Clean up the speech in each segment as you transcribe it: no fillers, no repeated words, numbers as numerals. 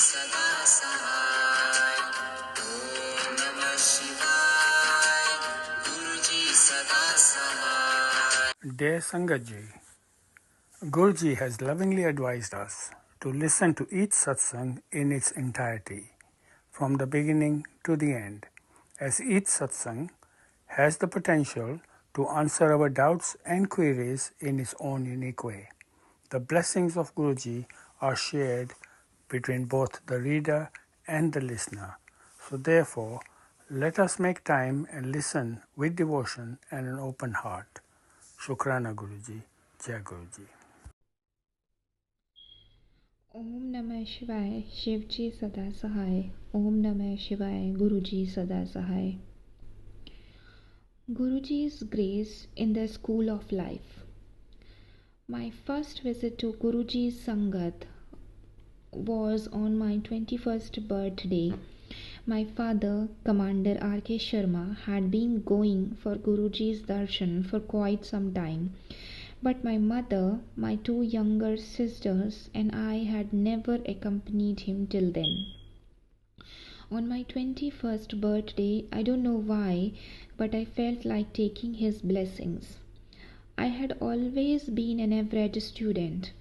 सदा सहाय ओम नमः शिवाय गुरुजी सदा सहाय Dear Sangatji, Guruji has lovingly advised us to listen to each satsang in its entirety, from the beginning to the end, as each satsang has the potential to answer our doubts and queries in its own unique way. The blessings of Guruji are shared between both the reader and the listener. So therefore, let us make time and listen with devotion and an open heart. Shukrana Guruji, Jai Guruji. ओम नमः शिवाय शिवजी सदा सहाय ओम नमः शिवाय गुरुजी सदा सहाय Guruji's grace in the school of life. My first visit to Guruji's Sangat was on my 21st birthday. My father, Commander R.K. Sharma, had been going for Guruji's darshan for quite some time. But my mother, my two younger sisters, and I had never accompanied him till then. On my 21st birthday, I don't know why, but I felt like taking his blessings. I had always been an average student.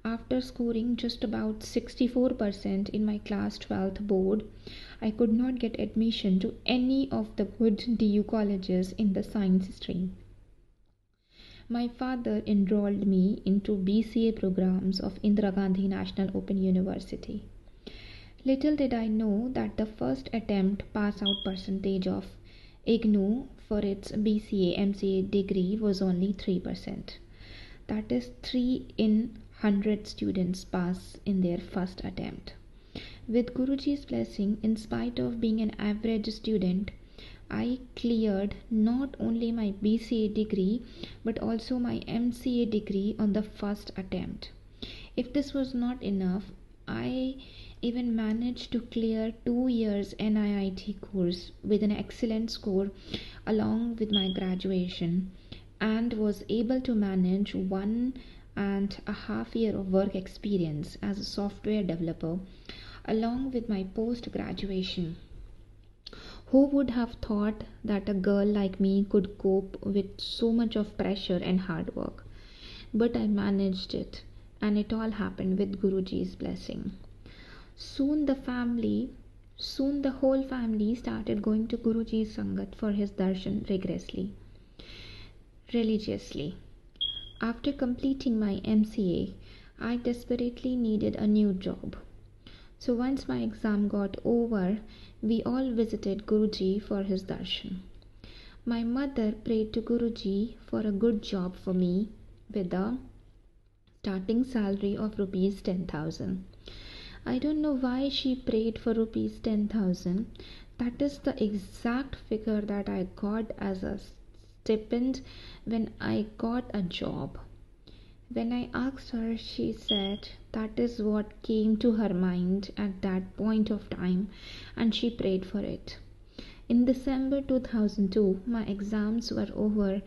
After scoring just about 64% in my class 12th board, I could not get admission to any of the good DU colleges in the science stream. My father enrolled me into BCA programs of Indira Gandhi National Open University. Little did I know that the first attempt pass-out percentage of IGNOU for its BCA MCA degree was only 3%. That is 3 in 100 students pass in their first attempt. With Guruji's blessing, in spite of being an average student, I cleared not only my BCA degree but also my MCA degree on the first attempt. If this was not enough, I even managed to clear 2 years NIIT course with an excellent score along with my graduation, and was able to manage 1.5 years of work experience as a software developer along with my post-graduation. Who would have thought that a girl like me could cope with so much of pressure and hard work? But I managed it, and it all happened with Guruji's blessing. Soon the whole family started going to Guruji's Sangat for his darshan religiously. After completing my MCA, I desperately needed a new job. So once my exam got over, we all visited Guruji for his darshan. My mother prayed to Guruji for a good job for me with a starting salary of rupees 10,000. I don't know why she prayed for rupees 10,000. That is the exact figure that I got as a stipend when I got a job. When I asked her, she said that is what came to her mind at that point of time, and she prayed for it. In December 2002, my exams were over,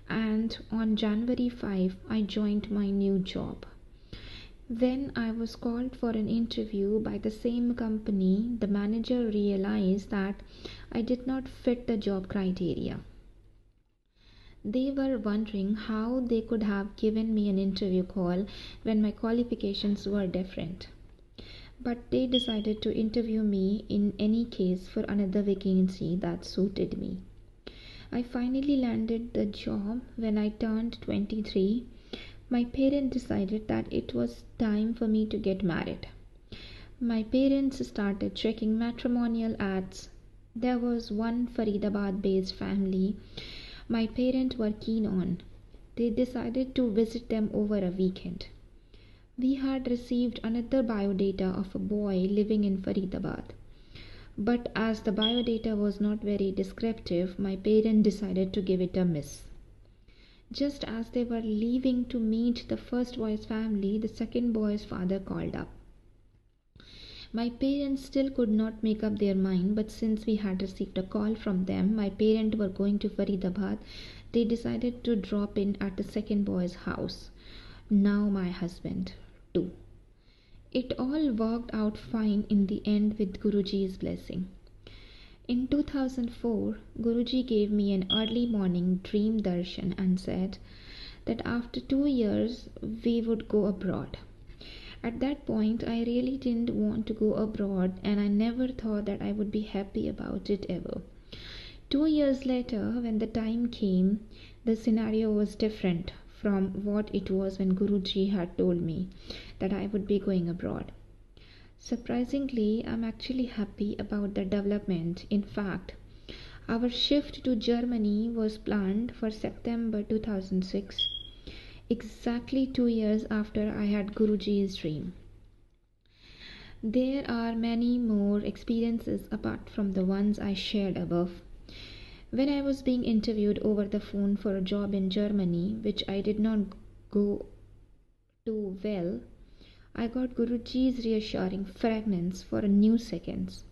and on January 5, I joined my new job. When I was called for an interview by the same company, the manager realized that I did not fit the job criteria. They were wondering how they could have given me an interview call when my qualifications were different. But they decided to interview me in any case for another vacancy that suited me. I finally landed the job when I turned 23. My parents decided that it was time for me to get married. My parents started checking matrimonial ads. There was one Faridabad-based family my parents were keen on. They decided to visit them over a weekend. We had received another biodata of a boy living in Faridabad. But as the biodata was not very descriptive, my parents decided to give it a miss. Just as they were leaving to meet the first boy's family, the second boy's father called up. My parents still could not make up their mind, but since we had received a call from them, my parents were going to Faridabad, they decided to drop in at the second boy's house, now my husband, too. It all worked out fine in the end with Guruji's blessing. In 2004, Guruji gave me an early morning dream darshan and said that after 2 years we would go abroad. At that point, I really didn't want to go abroad, and I never thought that I would be happy about it ever. 2 years later, when the time came, the scenario was different from what it was when Guruji had told me that I would be going abroad. Surprisingly, I'm actually happy about the development. In fact, our shift to Germany was planned for September 2006, exactly 2 years after I had Guruji's dream. There are many more experiences apart from the ones I shared above. When I was being interviewed over the phone for a job in Germany, which I did not go too well, I got Guruji's reassuring fragrance for a few seconds.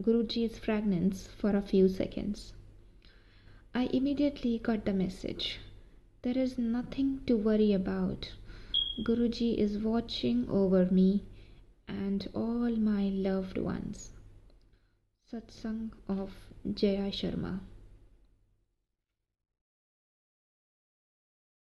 Guruji's fragrance for a few seconds. I immediately got the message. There is nothing to worry about. Guruji is watching over me and all my loved ones. Satsang of Jaya Sharma.